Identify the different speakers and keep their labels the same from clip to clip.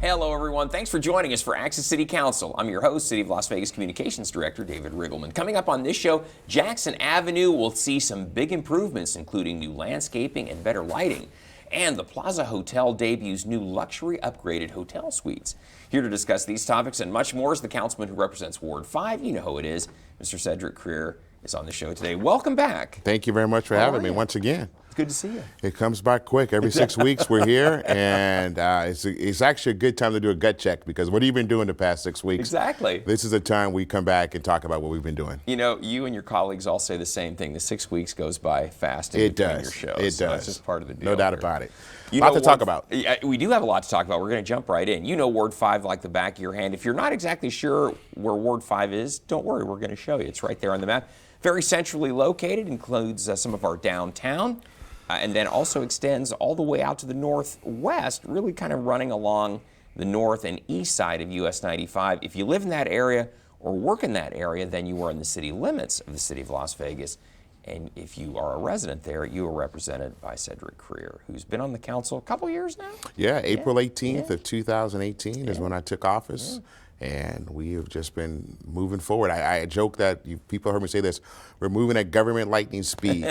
Speaker 1: Hello, everyone. Thanks for joining us for Access City Council. I'm your host, City of Las Vegas Communications Director David Riggleman. Coming up on this show, Jackson Avenue will see some big improvements, including new landscaping and better lighting. And the Plaza Hotel debuts new luxury upgraded hotel suites. Here to discuss these topics and much more is the councilman who represents Ward 5. You know who it is. Mr. Cedric Crear is on the show today. Welcome back.
Speaker 2: Thank you very much for having me once again.
Speaker 1: It's good to see you.
Speaker 2: It comes back quick. Every 6 weeks we're here, and it's actually a good time to do a gut check because what have you been doing the past 6 weeks?
Speaker 1: Exactly.
Speaker 2: This is a time we come back and talk about what we've been doing.
Speaker 1: You know, you and your colleagues all say the same thing. The 6 weeks goes by fast in
Speaker 2: It
Speaker 1: between
Speaker 2: does.
Speaker 1: your shows.
Speaker 2: It does.
Speaker 1: So that's just part of the deal.
Speaker 2: No doubt
Speaker 1: here.
Speaker 2: about it.
Speaker 1: You
Speaker 2: a lot
Speaker 1: know,
Speaker 2: to talk about.
Speaker 1: Yeah, we do have a lot to talk about. We're going to jump right in. You know Ward 5 like the back of your hand. If you're not exactly sure where Ward 5 is, don't worry. We're going to show you. It's right there on the map. Very centrally located, includes some of our downtown, and then also extends all the way out to the northwest, really kind of running along the north and east side of US 95. If you live in that area or work in that area, then you are in the city limits of the city of Las Vegas. And if you are a resident there, you are represented by Cedric Crear, who's been on the council a couple years now.
Speaker 2: Yeah, April 18th of 2018 is when I took office. And we have just been moving forward. I joke that people heard me say this, we're moving at government lightning speed,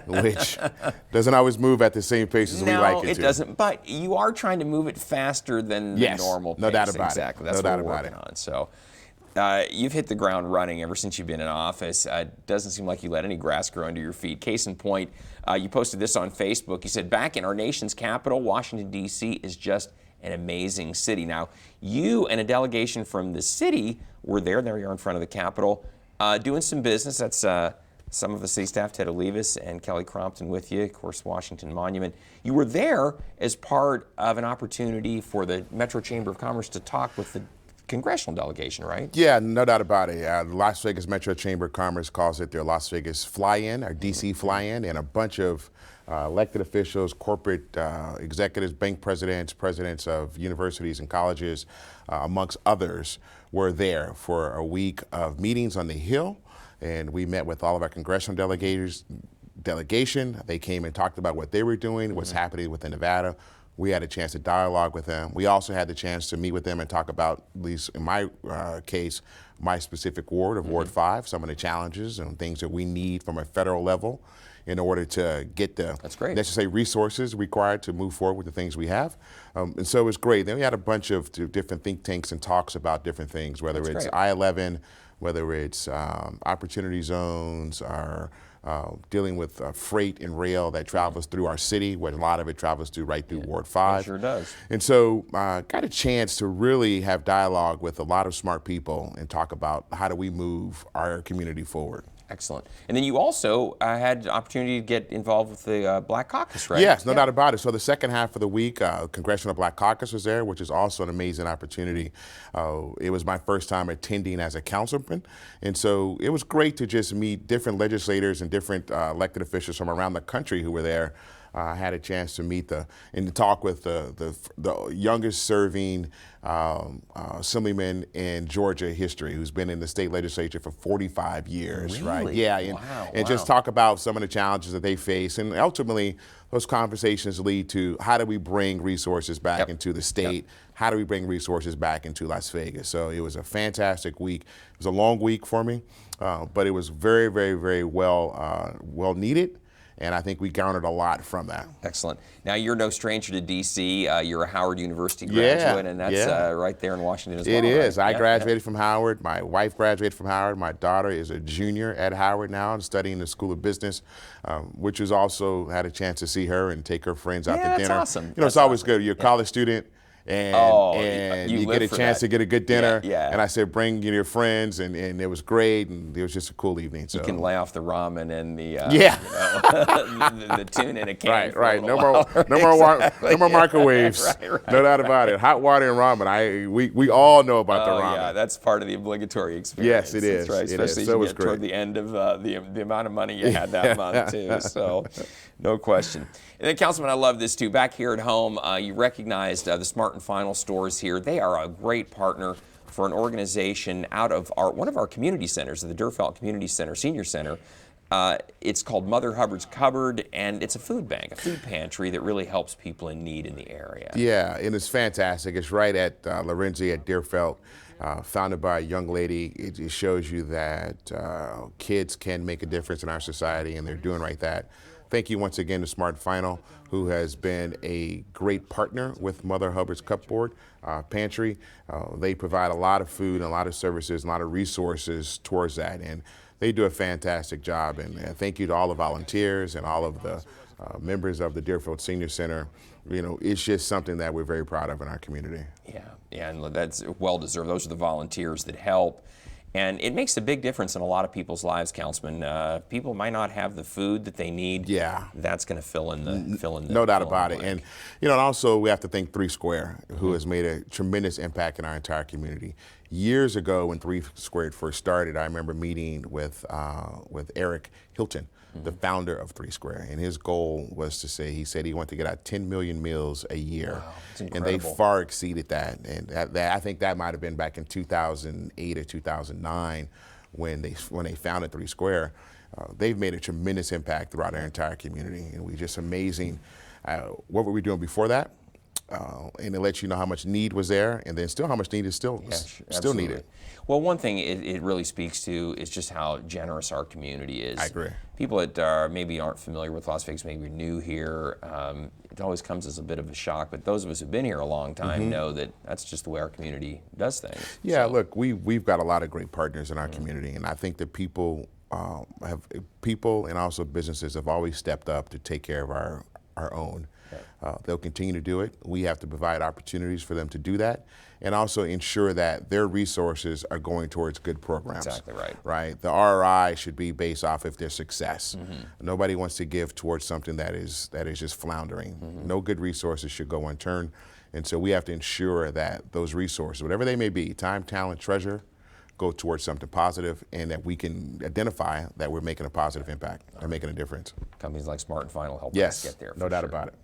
Speaker 2: which doesn't always move at the same pace as we like it to.
Speaker 1: No, it doesn't, but you are trying to move it faster than the normal pace.
Speaker 2: No doubt about
Speaker 1: exactly.
Speaker 2: it.
Speaker 1: That's
Speaker 2: no
Speaker 1: what
Speaker 2: doubt
Speaker 1: we're
Speaker 2: about
Speaker 1: working
Speaker 2: it.
Speaker 1: on. So you've hit the ground running ever since you've been in office. Doesn't seem like you let any grass grow under your feet. Case in point, you posted this on Facebook. You said, back in our nation's capital, Washington, D.C. is just an amazing city. Now, you and a delegation from the city were there. There you are in front of the Capitol, doing some business. That's some of the city staff, Ted Olivas and Kelly Crompton with you, of course, Washington Monument. You were there as part of an opportunity for the Metro Chamber of Commerce to talk with the congressional delegation, right?
Speaker 2: Yeah, no doubt about it. The Las Vegas Metro Chamber of Commerce calls it their Las Vegas Fly-In, or DC Fly-In, and a bunch of elected officials, corporate executives, bank presidents, presidents of universities and colleges, amongst others, were there for a week of meetings on the Hill. And we met with all of our congressional delegation. They came and talked about what they were doing, what's happening within Nevada. We had a chance to dialogue with them. We also had the chance to meet with them and talk about, at least in my case, my specific ward of Ward 5, some of the challenges and things that we need from a federal level in order to get the necessary resources required to move forward with the things we have. And so it was great. Then we had a bunch of different think tanks and talks about different things, whether it's I-11, whether it's opportunity zones, or dealing with freight and rail that travels through our city, where a lot of it travels right through Ward 5.
Speaker 1: It sure does.
Speaker 2: And so got a chance to really have dialogue with a lot of smart people and talk about how do we move our community forward.
Speaker 1: Excellent. And then you also had the opportunity to get involved with the Black Caucus, right?
Speaker 2: Yes, no doubt about it. So the second half of the week, Congressional Black Caucus was there, which is also an amazing opportunity. It was my first time attending as a councilman. And so it was great to just meet different legislators and different elected officials from around the country who were there. I had a chance to meet and to talk with the youngest serving assemblyman in Georgia history, who's been in the state legislature for 45 years, right? Yeah, and just talk about some of the challenges that they face, and ultimately those conversations lead to how do we bring resources back into the state? How do we bring resources back into Las Vegas? So it was a fantastic week. It was a long week for me, but it was very, very, very well needed. And I think we garnered a lot from that.
Speaker 1: Excellent. Now, you're no stranger to D.C. You're a Howard University graduate, and that's right there in Washington as well.
Speaker 2: It is. Right? I graduated from Howard. My wife graduated from Howard. My daughter is a junior at Howard now, studying the School of Business, which is also had a chance to see her and take her friends out to dinner.
Speaker 1: That's awesome.
Speaker 2: You know, it's always good. You're a college student. And you get a chance to get a good dinner. And I said, bring your friends, and it was great, and it was just a cool evening. So
Speaker 1: you can lay off the ramen and the the tuna in a can.
Speaker 2: Right. No more microwaves. No doubt about it. Hot water and ramen. We all know about the ramen.
Speaker 1: Yeah, that's part of the obligatory experience.
Speaker 2: Yes, it is.
Speaker 1: That's right. Especially as you get toward the end of the amount of money you had that month too. So, no question. And then, Councilman, I love this too. Back here at home, you recognized the Smart and Final stores here. They are a great partner for an organization out of one of our community centers, the Durfelt Community Center, Senior Center. It's called Mother Hubbard's Cupboard, and it's a food bank, a food pantry that really helps people in need in the area.
Speaker 2: Yeah, and it's fantastic. It's right at Lorenzi at Deerfeld, founded by a young lady. It shows you that kids can make a difference in our society, and they're doing right that. Thank you once again to Smart Final, who has been a great partner with Mother Hubbard's Cupboard Pantry. They provide a lot of food and a lot of services, and a lot of resources towards that, and they do a fantastic job. And thank you to all the volunteers and all of the members of the Deerfield Senior Center. You know, it's just something that we're very proud of in our community.
Speaker 1: Yeah, and that's well deserved. Those are the volunteers that help. And it makes a big difference in a lot of people's lives, Councilman. People might not have the food that they need.
Speaker 2: Yeah,
Speaker 1: that's going to fill in the
Speaker 2: no doubt about it. And you know, also we have to thank 3 Square, who has made a tremendous impact in our entire community. Years ago, when 3 Squared first started, I remember meeting with Eric Hilton, the founder of 3 Square, and his goal was to say, he said he wanted to get out 10 million meals a year.
Speaker 1: Wow, that's
Speaker 2: and they
Speaker 1: incredible.
Speaker 2: far exceeded that. And I think that might have been back in 2008 or 2009 when they founded 3 Square. They've made a tremendous impact throughout our entire community, and we're just amazing. What were we doing before that? And it lets you know how much need was there, and then still how much need is still needed.
Speaker 1: Well, one thing it really speaks to is just how generous our community is.
Speaker 2: I agree.
Speaker 1: People that maybe aren't familiar with Las Vegas, maybe new here, it always comes as a bit of a shock, but those of us who've been here a long time know that that's just the way our community does things.
Speaker 2: Yeah, so. Look, we've got a lot of great partners in our community, and I think that people and also businesses have always stepped up to take care of our own. They'll continue to do it. We have to provide opportunities for them to do that, and also ensure that their resources are going towards good programs.
Speaker 1: Exactly right.
Speaker 2: Right. The ROI should be based off of their success. Nobody wants to give towards something that is just floundering. No good resources should go unturned, and so we have to ensure that those resources, whatever they may be, time, talent, treasure, go towards something positive, and that we can identify that we're making a positive impact and making a difference.
Speaker 1: Companies like Smart and Final help
Speaker 2: us
Speaker 1: get there.
Speaker 2: No doubt about it.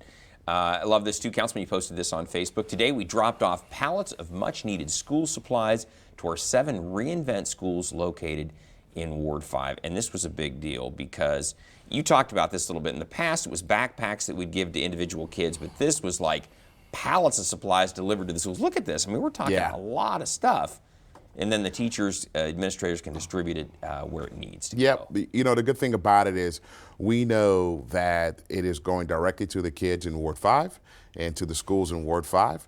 Speaker 1: I love this too, Councilman. You posted this on Facebook. Today we dropped off pallets of much-needed school supplies to our 7 reInvent schools located in Ward 5. And this was a big deal because you talked about this a little bit. In the past, it was backpacks that we'd give to individual kids, but this was like pallets of supplies delivered to the schools. Look at this. I mean, we're talking a lot of stuff. And then the teachers, administrators can distribute it where it needs to go.
Speaker 2: You know, the good thing about it is we know that it is going directly to the kids in Ward 5 and to the schools in Ward 5.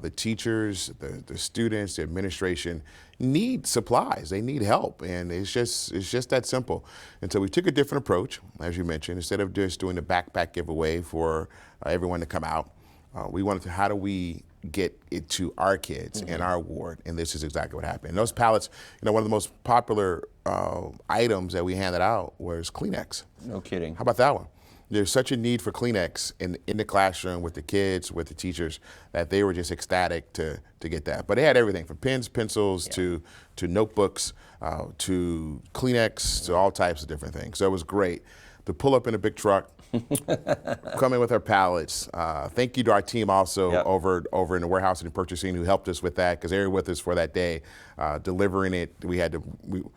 Speaker 2: The teachers, the students, the administration need supplies. They need help, and it's just that simple. And so we took a different approach, as you mentioned. Instead of just doing the backpack giveaway for everyone to come out, we wanted to, how do we get it to our kids in our ward, and this is exactly what happened. And those pallets, you know, one of the most popular items that we handed out was Kleenex.
Speaker 1: No kidding.
Speaker 2: How about that one? There's such a need for Kleenex in the classroom with the kids, with the teachers, that they were just ecstatic to get that. But they had everything from pens, pencils, to notebooks, to Kleenex, to all types of different things. So it was great to pull up in a big truck, come in with our pallets. Thank you to our team also over in the warehouse and purchasing who helped us with that, because they were with us for that day, delivering it. We had to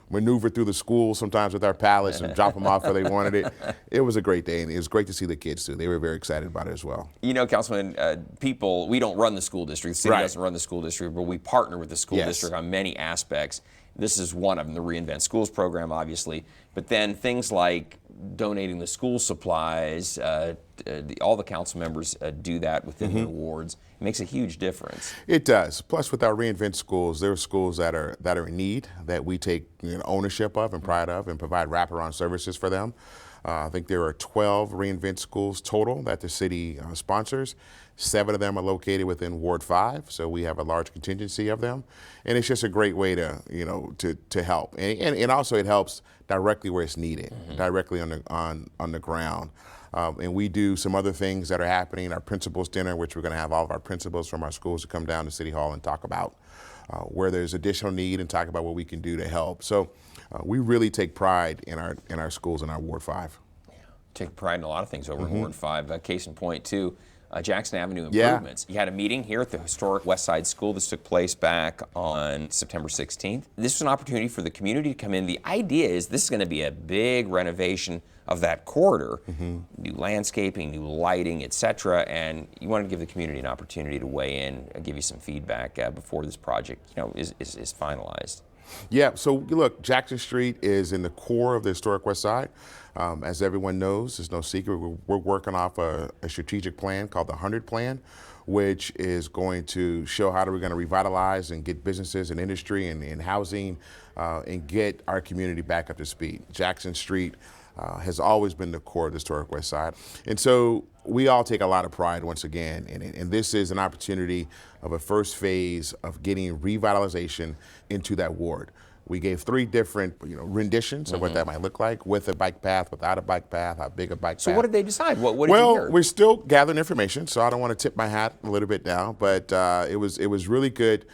Speaker 2: maneuver through the school sometimes with our pallets and drop them off where they wanted it. It was a great day, and it was great to see the kids too. They were very excited about it as well.
Speaker 1: You know, Councilman, we don't run the school district. The city doesn't run the school district, but we partner with the school district on many aspects. This is one of them, the reInvent Schools program, obviously. But then things like donating the school supplies, all the council members do that within their wards. It makes a huge difference.
Speaker 2: It does. Plus, with our reInvent schools, there are schools that are in need that we take ownership of and pride of and provide wraparound services for them. I think there are 12 reInvent schools total that the city sponsors. 7 of them are located within Ward 5, so we have a large contingency of them. And it's just a great way to, to help. And also it helps directly where it's needed, directly on the ground. And we do some other things that are happening. Our principals dinner, which we're going to have all of our principals from our schools to come down to City Hall and talk about where there's additional need and talk about what we can do to help. So we really take pride in our schools in our Ward 5.
Speaker 1: Yeah. Take pride in a lot of things over in Ward 5. Case in point, too, Jackson Avenue
Speaker 2: Yeah.
Speaker 1: improvements. You had a meeting here at the historic West Side School. This took place back on September 16th. This was an opportunity for the community to come in. The idea is this is going to be a big renovation of that corridor, new landscaping, new lighting, etc. And you wanted to give the community an opportunity to weigh in and give you some feedback before this project, is finalized.
Speaker 2: Yeah, so look, Jackson Street is in the core of the historic West Side. As everyone knows, it's no secret, we're working off a strategic plan called the 100 Plan, which is going to show how we're going to revitalize and get businesses and industry and housing and get our community back up to speed. Jackson Street has always been the core of the historic West Side. And so we all take a lot of pride once again, and this is an opportunity of a first phase of getting revitalization into that ward. We gave 3 different renditions of what that might look like, with a bike path, without a bike path, how big a bike path.
Speaker 1: So what did they decide? What did you
Speaker 2: Well,
Speaker 1: hear?
Speaker 2: we're still gathering information, so I don't want to tip my hat a little bit now, but it was really good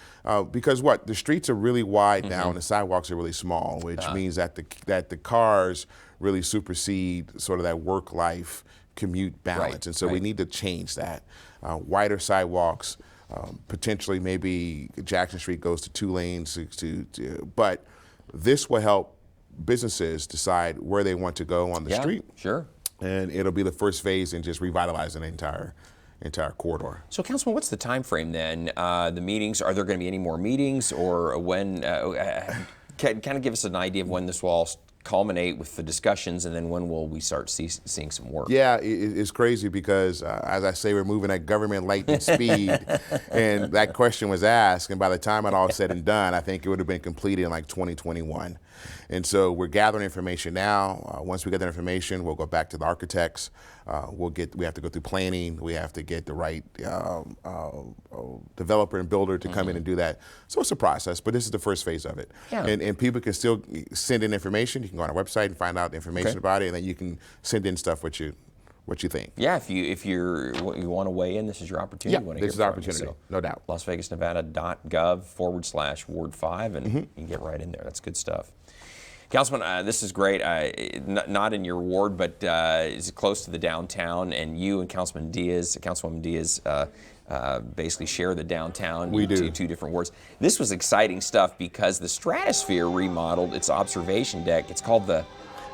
Speaker 2: because the streets are really wide now and the sidewalks are really small, which means that the cars really supersede sort of that work-life commute balance,
Speaker 1: Right,
Speaker 2: and so we need to change that. Wider sidewalks, potentially maybe Jackson Street goes to 2 lanes, but this will help businesses decide where they want to go on the street.
Speaker 1: Sure.
Speaker 2: And it'll be the first phase in just revitalizing the entire corridor.
Speaker 1: So, Councilman, what's the time frame then? The meetings, are there going to be any more meetings, or when? Kind of give us an idea of when this will all culminate with the discussions, and then when will we start seeing some work?
Speaker 2: Yeah, it's crazy because, as I say, we're moving at government lightning speed, and that question was asked, and by the time it all said and done, I think it would have been completed in like 2021. And so we're gathering information now. Once we get that information, we'll go back to the architects. We have to go through planning. We have to get the right developer and builder to come in and do that. So it's a process, but this is the first phase of it.
Speaker 1: Yeah.
Speaker 2: And people can still send in information. You can go on our website and find out information about it, and then you can send in stuff what you think.
Speaker 1: Yeah, if you want to weigh in, this is your opportunity.
Speaker 2: Yeah, this is our opportunity, no doubt.
Speaker 1: LasVegasNevada.gov/Ward 5, and you can get right in there. That's good stuff. Councilman, this is great. Not in your ward, but is close to the downtown, and you and Councilwoman Diaz, basically share the downtown.
Speaker 2: We do.
Speaker 1: Two different wards. This was exciting stuff because the Stratosphere remodeled its observation deck. It's called the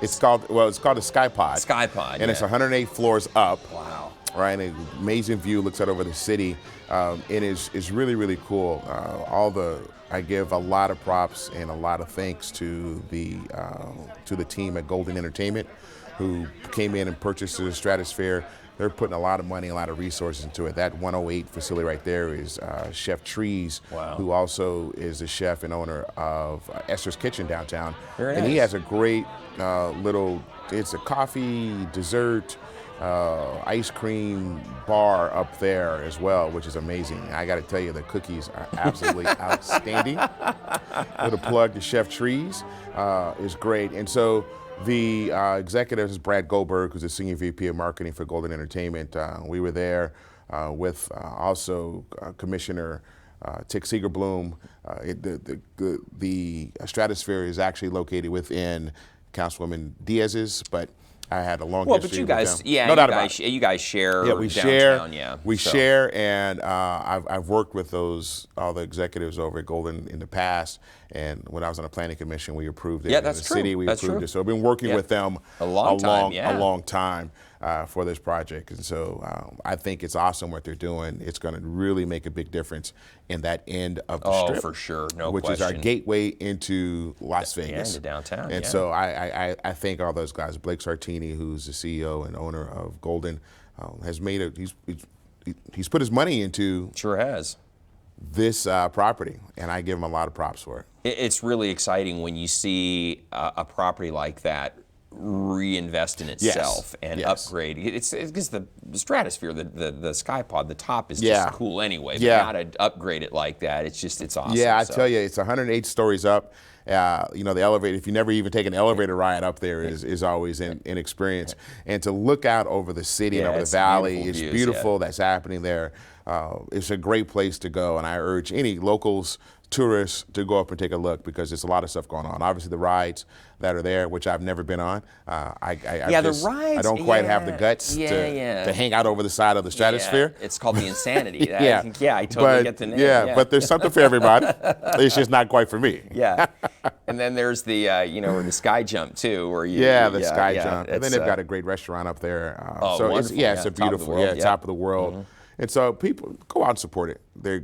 Speaker 2: the Sky Pod.
Speaker 1: Sky Pod,
Speaker 2: and it's 108 floors up.
Speaker 1: Wow.
Speaker 2: Right, an amazing view, looks out over the city. It is really, really cool. I give a lot of props and a lot of thanks to the team at Golden Entertainment, who came in and purchased the Stratosphere. They're putting a lot of money, a lot of resources into it. That 108 facility right there is Chef Trees, who also is the chef and owner of Esther's Kitchen downtown.
Speaker 1: Very
Speaker 2: and
Speaker 1: nice.
Speaker 2: he has a great it's a coffee, dessert, ice cream bar up there as well, which is amazing. I got to tell you, the cookies are absolutely outstanding. Little plug to Chef Trees is great. And so the executive is Brad Goldberg, who's the Senior VP of Marketing for Golden Entertainment. We were there with also Commissioner Tick Seegerbloom. The Stratosphere is actually located within Councilwoman Diaz's, but I had a long history
Speaker 1: but you
Speaker 2: with
Speaker 1: guys,
Speaker 2: them. No doubt about it.
Speaker 1: you guys share
Speaker 2: Yeah, we
Speaker 1: downtown,
Speaker 2: share, and I've worked with all the executives over at Golden in the past, and when I was on the planning commission, we approved it.
Speaker 1: Yeah,
Speaker 2: in
Speaker 1: that's
Speaker 2: the
Speaker 1: true.
Speaker 2: city, we
Speaker 1: That's
Speaker 2: approved
Speaker 1: true.
Speaker 2: it. So I've been working with them
Speaker 1: a long time
Speaker 2: for this project, and so I think it's awesome what they're doing. It's going to really make a big difference in that end of the strip.
Speaker 1: Oh, for sure, no
Speaker 2: which
Speaker 1: question.
Speaker 2: is our gateway into Las Vegas.
Speaker 1: into downtown,
Speaker 2: And so I thank all those guys. Blake Sartini, who's the CEO and owner of Golden, has made he's put his money into
Speaker 1: Sure has.
Speaker 2: this property, and I give him a lot of props for it.
Speaker 1: It's really exciting when you see a property like that reinvest in itself and upgrade. It's because the Stratosphere, the Sky Pod, the top is just cool anyway. But now to upgrade it like that, it's awesome.
Speaker 2: Yeah, I tell you, it's 108 stories up. The elevator, if you never even take an elevator ride up there, is always an experience. And to look out over the city and over the valley is beautiful. That's happening there. it's a great place to go, and I urge any locals, tourists to go up and take a look because there's a lot of stuff going on. Obviously, the rides that are there, which I've never been on.
Speaker 1: The rides.
Speaker 2: I don't quite have the guts to hang out over the side of the stratosphere.
Speaker 1: It's called the Insanity. I totally
Speaker 2: but,
Speaker 1: get the name.
Speaker 2: But there's something for everybody. It's just not quite for me.
Speaker 1: And then there's the or the sky jump too, where
Speaker 2: the sky jump, and then they've got a great restaurant up there.
Speaker 1: So
Speaker 2: it's a beautiful, top of the world. Mm-hmm. And so people go out and support it. They're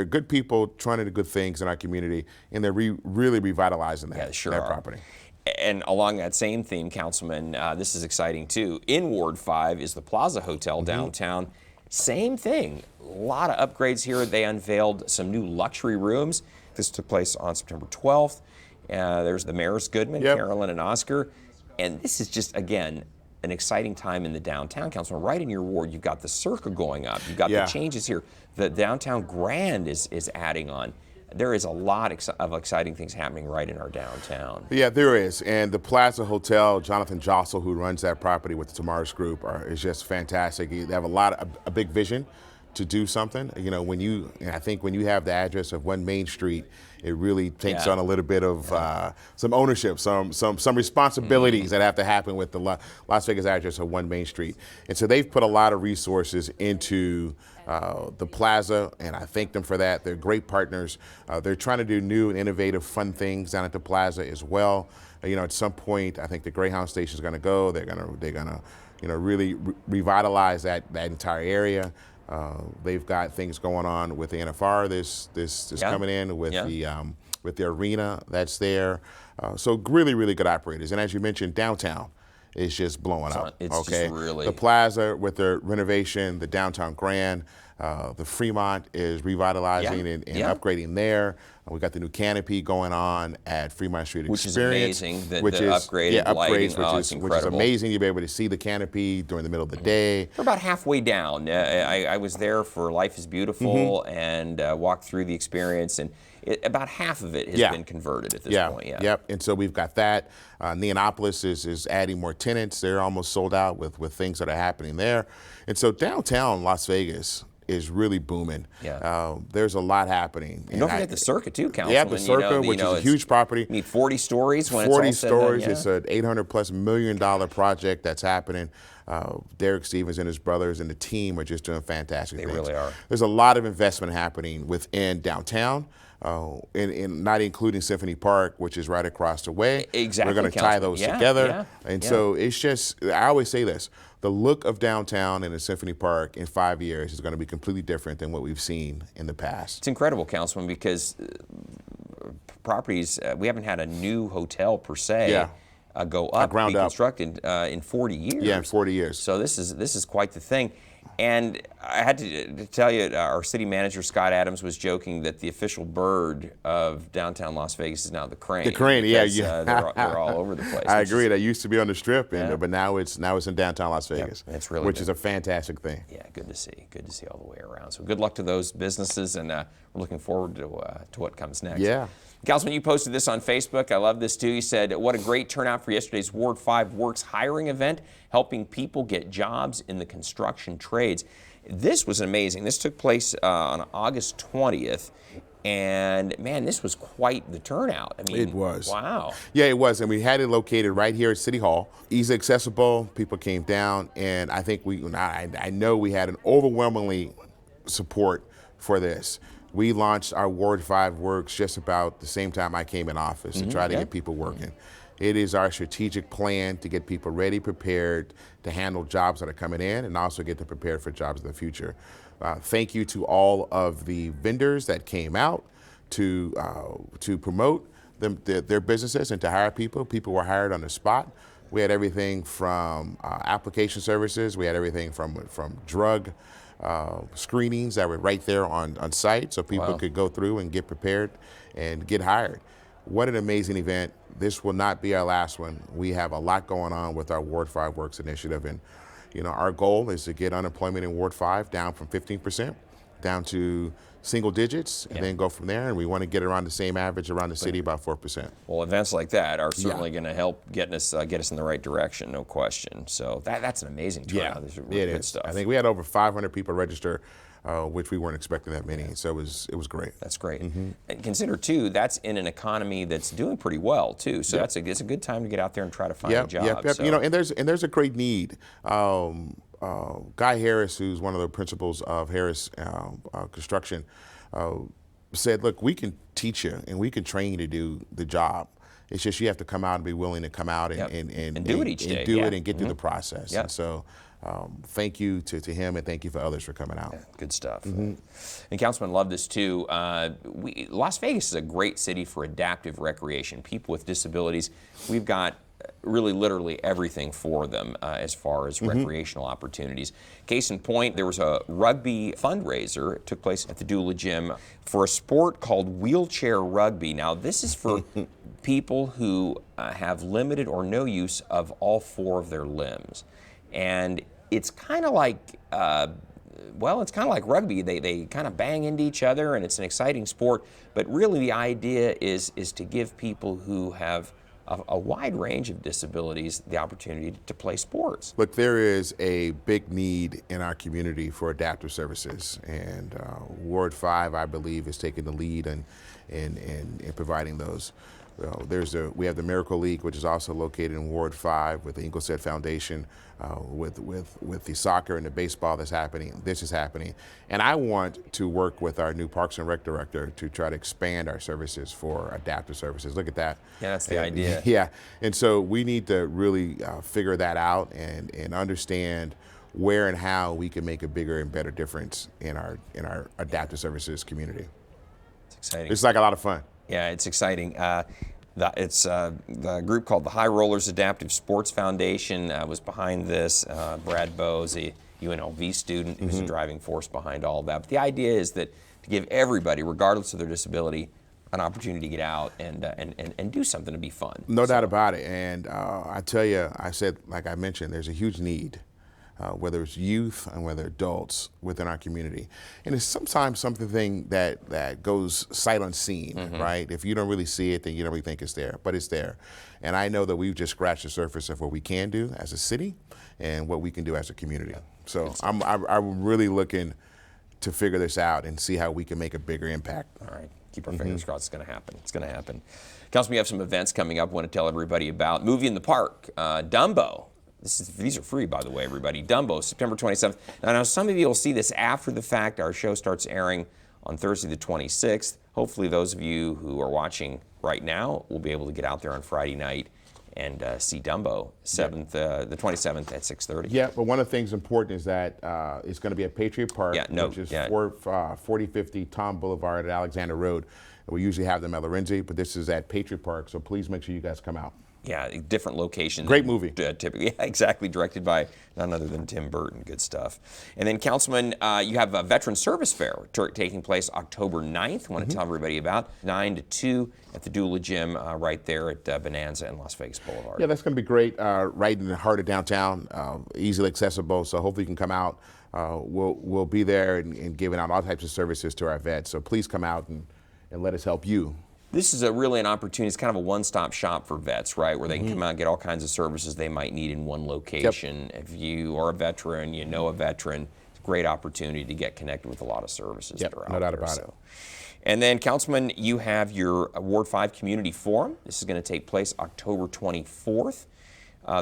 Speaker 2: good people trying to do good things in our community, and they're really revitalizing that property.
Speaker 1: And along that same theme, Councilman, this is exciting too. In Ward 5 is the Plaza Hotel downtown. Same thing. A lot of upgrades here. They unveiled some new luxury rooms. This took place on September 12th. There's the Mayor's Goodman, Carolyn and Oscar. And this is just, again, an exciting time in the downtown, Councilman. Right in your ward, you've got the Circa going up. You've got the changes here. The downtown Grand is adding on. There is a lot of exciting things happening right in our downtown.
Speaker 2: Yeah, there is. And the Plaza Hotel, Jonathan Jossel, who runs that property with the Tamar's Group, is just fantastic. They have a big vision to do something. I think when you have the address of 1 Main Street, it really takes on a little bit of some ownership, some responsibilities that have to happen with the Las Vegas address of 1 Main Street. And so they've put a lot of resources into the plaza, and I thank them for that. They're great partners. They're trying to do new and innovative, fun things down at the plaza as well. At some point, I think the Greyhound station is going to go. They're gonna really revitalize that entire area. They've got things going on with the NFR. This coming in with the arena that's there. So really good operators. And as you mentioned, downtown is just blowing up.
Speaker 1: It's just really
Speaker 2: the plaza with the renovation, the downtown Grand, the Fremont is revitalizing and upgrading there. We got the new canopy going on at Fremont Street
Speaker 1: which
Speaker 2: Experience.
Speaker 1: Which is amazing. The upgraded lighting,
Speaker 2: which is amazing. You'll be able to see the canopy during the middle of the day.
Speaker 1: We're about halfway down. I was there for Life is Beautiful and walked through the experience, and about half of it has been converted at this point.
Speaker 2: Yep. And so we've got that. Neonopolis is adding more tenants. They're almost sold out with things that are happening there. And so downtown Las Vegas is really booming. There's a lot happening.
Speaker 1: And don't forget the Circa too, Councilman.
Speaker 2: Yeah, the Circa, which is a huge property.
Speaker 1: You need 40 stories when
Speaker 2: 40
Speaker 1: it's all said and done.
Speaker 2: It's an $800+ million project that's happening. Derek Stevens and his brothers and the team are just doing fantastic things.
Speaker 1: They really are.
Speaker 2: There's a lot of investment happening within downtown. And not including Symphony Park, which is right across the way.
Speaker 1: Exactly.
Speaker 2: We're going to tie those together. So it's just, I always say this, the look of downtown and the Symphony Park in 5 years is going to be completely different than what we've seen in the past.
Speaker 1: It's incredible, Councilman, because properties, we haven't had a new hotel per se go up, be constructed in 40 years.
Speaker 2: Yeah, in 40 years.
Speaker 1: So this is quite the thing. And I had to tell you, our city manager, Scott Adams, was joking that the official bird of downtown Las Vegas is now the crane.
Speaker 2: The crane,
Speaker 1: they're all over the place.
Speaker 2: I agree. They used to be on the Strip, but now it's in downtown Las Vegas,
Speaker 1: it's really
Speaker 2: which is a fantastic thing.
Speaker 1: Yeah, good to see. Good to see all the way around. So good luck to those businesses, and we're looking forward to what comes next.
Speaker 2: Yeah.
Speaker 1: Councilman, you posted this on Facebook. I love this too. You said, what a great turnout for yesterday's Ward 5 Works hiring event, helping people get jobs in the construction trades. This was amazing. This took place on August 20th. And man, this was quite the turnout. I mean,
Speaker 2: it was.
Speaker 1: Wow.
Speaker 2: Yeah, it was. And we had it located right here at City Hall. Easy accessible. People came down. And I think I know we had an overwhelmingly support for this. We launched our Ward 5 Works just about the same time I came in office to try to get people working. It is our strategic plan to get people ready, prepared to handle jobs that are coming in and also get them prepared for jobs in the future. Thank you to all of the vendors that came out to promote their businesses and to hire people. People were hired on the spot. We had everything from application services. We had everything from drug screenings that were right there on site, so people could go through and get prepared and get hired. What an amazing event. This will not be our last one. We have a lot going on with our Ward 5 Works initiative, and our goal is to get unemployment in Ward 5 down from 15% down to single digits, and then go from there. And we want to get around the same average around the city, about 4%.
Speaker 1: Well, events like that are certainly going to help get us in the right direction, no question. So that's an amazing turnout. This is really good stuff.
Speaker 2: I think we had over 500 people register which we weren't expecting that many. So it was great.
Speaker 1: That's great. And consider too, that's in an economy that's doing pretty well too. So it's a good time to get out there and try to find a job.
Speaker 2: Yep.
Speaker 1: So.
Speaker 2: You know, and there's a great need. Guy Harris, who's one of the principals of Harris Construction, said, look, we can teach you and we can train you to do the job. It's just you have to come out and be willing to come out and
Speaker 1: do it each day.
Speaker 2: And do it and get through the process.
Speaker 1: Yep.
Speaker 2: And so thank you to him, and thank you for others for coming out.
Speaker 1: Yeah, good stuff. And Councilman, love this too. Las Vegas is a great city for adaptive recreation. People with disabilities, we've got really literally everything for them as far as recreational opportunities. Case in point, there was a rugby fundraiser. It took place at the Doula Gym for a sport called wheelchair rugby. Now, this is for people who have limited or no use of all four of their limbs. And it's kind of like, it's kind of like rugby. They kind of bang into each other, and it's an exciting sport. But really the idea is to give people who have a wide range of disabilities the opportunity to play sports.
Speaker 2: Look, there is a big need in our community for adaptive services, and Ward 5, I believe, is taking the lead in providing those. We have the Miracle League, which is also located in Ward 5 with the Inglesett Foundation, with the soccer and the baseball that's happening. This is happening. And I want to work with our new Parks and Rec director to try to expand our services for adaptive services. Look at that.
Speaker 1: Yeah, that's the idea.
Speaker 2: Yeah, and so we need to really figure that out and understand where and how we can make a bigger and better difference in our adaptive services community.
Speaker 1: It's exciting.
Speaker 2: It's like a lot of fun.
Speaker 1: Yeah, it's exciting. It's the group called the High Rollers Adaptive Sports Foundation was behind this. Brad Bowes, a UNLV student, who's a driving force behind all of that. But the idea is that to give everybody, regardless of their disability, an opportunity to get out and do something to be fun.
Speaker 2: No doubt about it. And I tell you, like I mentioned, there's a huge need. Whether it's youth and whether adults within our community. And it's sometimes something that goes sight unseen, right? If you don't really see it, then you don't really think it's there, but it's there. And I know that we've just scratched the surface of what we can do as a city and what we can do as a community. So I'm really looking to figure this out and see how we can make a bigger impact.
Speaker 1: All right, keep our fingers crossed. It's going to happen. It's going to happen. Councilman, we have some events coming up. I want to tell everybody about Movie in the Park, Dumbo. These are free, by the way, everybody. Dumbo, September 27th. Now, some of you will see this after the fact. Our show starts airing on Thursday the 26th. Hopefully, those of you who are watching right now will be able to get out there on Friday night and see Dumbo, the 27th at 6:30.
Speaker 2: Yeah, but one of the things important is that it's going to be at Patriot Park, which is 4050 Tom Boulevard at Alexander Road. We usually have them at Lorenzi, but this is at Patriot Park, so please make sure you guys come out.
Speaker 1: Yeah, different location.
Speaker 2: Great movie.
Speaker 1: Typically, yeah, exactly, directed by none other than Tim Burton. Good stuff. And then, Councilman, you have a Veteran Service Fair taking place October 9th. I want to tell everybody about 9 to 2 at the Doula Gym right there at Bonanza and Las Vegas Boulevard.
Speaker 2: Yeah, that's going to be great. Right in the heart of downtown, easily accessible. So hopefully you can come out. We'll be there and giving out all types of services to our vets. So please come out and let us help you.
Speaker 1: This is really an opportunity. It's kind of a one-stop shop for vets, right, where they can come out and get all kinds of services they might need in one location. If you are a veteran, you know a veteran, it's a great opportunity to get connected with a lot of services that are out there.
Speaker 2: No doubt about it.
Speaker 1: And then, Councilman, you have your Ward 5 Community Forum. This is going to take place October 24th.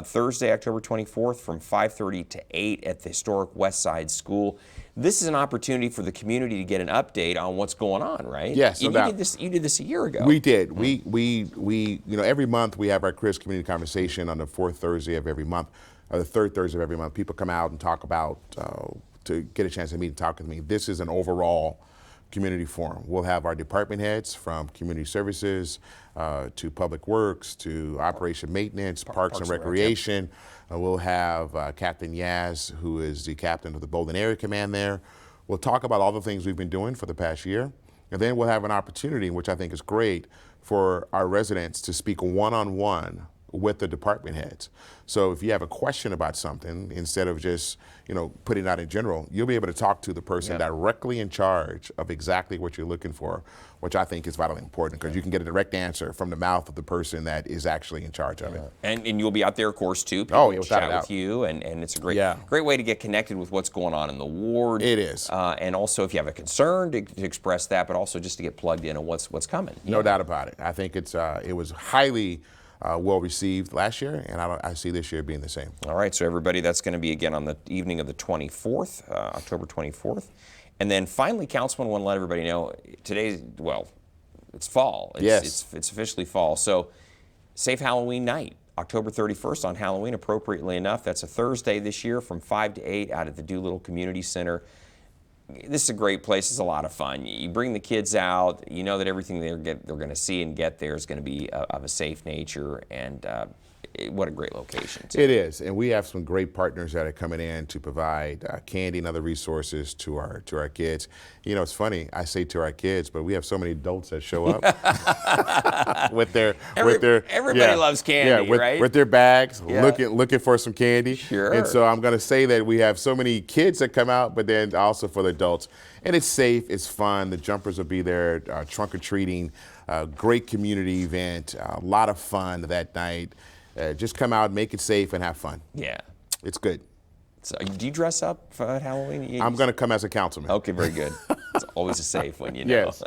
Speaker 1: Thursday, October 24th from 5:30 to 8 at the historic West Side School. This is an opportunity for the community to get an update on what's going on, right?
Speaker 2: Yes,
Speaker 1: you did this a year ago.
Speaker 2: We did. We every month we have our Crear's Community Conversation on the fourth Thursday of every month, or the third Thursday of every month. People come out and talk about, to get a chance to meet and talk with me. This is an overall community forum. We'll have our department heads from community services to public works to operation maintenance, parks and recreation. We'll have Captain Yaz, who is the captain of the Bolden Area Command there. We'll talk about all the things we've been doing for the past year. And then we'll have an opportunity, which I think is great, for our residents to speak one-on-one with the department heads. So if you have a question about something, instead of just putting it out in general, you'll be able to talk to the person directly in charge of exactly what you're looking for, which I think is vitally important because you can get a direct answer from the mouth of the person that is actually in charge of it.
Speaker 1: And you'll be out there, of course, too. People
Speaker 2: Oh, yeah,
Speaker 1: will
Speaker 2: without a
Speaker 1: chat
Speaker 2: doubt.
Speaker 1: with you, and it's a great way to get connected with what's going on in the ward.
Speaker 2: It is.
Speaker 1: And also, if you have a concern, to express that, but also just to get plugged in on what's coming.
Speaker 2: No doubt about it. I think it was highly well received last year, and I see this year being the same.
Speaker 1: All right, so everybody, that's going to be again on the evening of the 24th, October 24th. And then finally, Councilman, I want to let everybody know, today, well, it's fall. It's officially fall. So safe Halloween night, October 31st on Halloween, appropriately enough. That's a Thursday this year from 5 to 8 out at the Doolittle Community Center. This is a great place. It's a lot of fun. You bring the kids out. You know that everything they're going to see and get there is going to be of a safe nature, and what a great location, too.
Speaker 2: It is, and we have some great partners that are coming in to provide candy and other resources to our kids. It's funny, I say to our kids, but we have so many adults that show up
Speaker 1: everybody loves candy, right?
Speaker 2: With their bags, looking for some candy.
Speaker 1: Sure.
Speaker 2: And so I'm going to say that we have so many kids that come out, but then also for the adults. And it's safe, it's fun. The jumpers will be there, trunk or treating, great community event, a lot of fun that night. Just come out, make it safe, and have fun.
Speaker 1: Yeah.
Speaker 2: It's good.
Speaker 1: So, do you dress up for Halloween?
Speaker 2: I'm going to come as a councilman.
Speaker 1: Okay, very good. It's always a safe one, you know.
Speaker 2: Yes.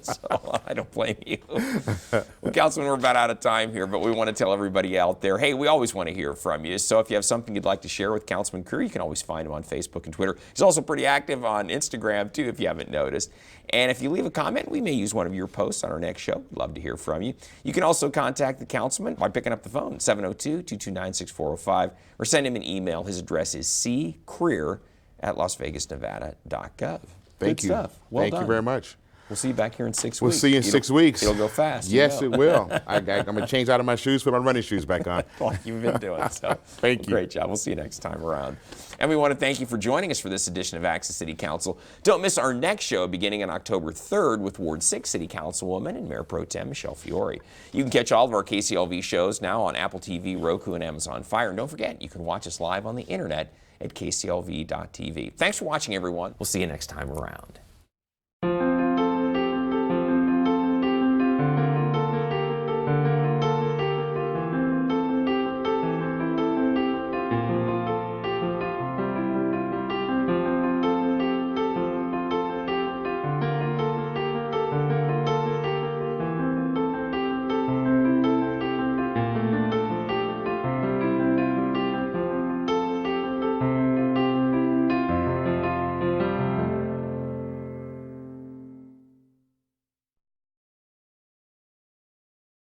Speaker 1: So I don't blame you. Well, Councilman, we're about out of time here, but we want to tell everybody out there, hey, we always want to hear from you. So if you have something you'd like to share with Councilman Crear, you can always find him on Facebook and Twitter. He's also pretty active on Instagram, too, if you haven't noticed. And if you leave a comment, we may use one of your posts on our next show. We'd love to hear from you. You can also contact the councilman by picking up the phone, 702-229-6405, or send him an email. His address is ccareer@lasvegasnevada.gov.
Speaker 2: Thank you.
Speaker 1: Stuff. Well
Speaker 2: Thank
Speaker 1: done.
Speaker 2: you very much.
Speaker 1: We'll see you back here in 6 weeks.
Speaker 2: We'll see you in 6 weeks.
Speaker 1: It'll go fast.
Speaker 2: Yes, it will. I'm going to change out of my shoes, put my running shoes back on.
Speaker 1: Like you've been doing. So
Speaker 2: Thank you.
Speaker 1: Great job. We'll see you next time around. And we want to thank you for joining us for this edition of Access City Council. Don't miss our next show beginning on October 3rd with Ward 6 City Councilwoman and Mayor Pro Tem Michelle Fiore. You can catch all of our KCLV shows now on Apple TV, Roku, and Amazon Fire. And don't forget, you can watch us live on the internet at kclv.tv. Thanks for watching, everyone. We'll see you next time around.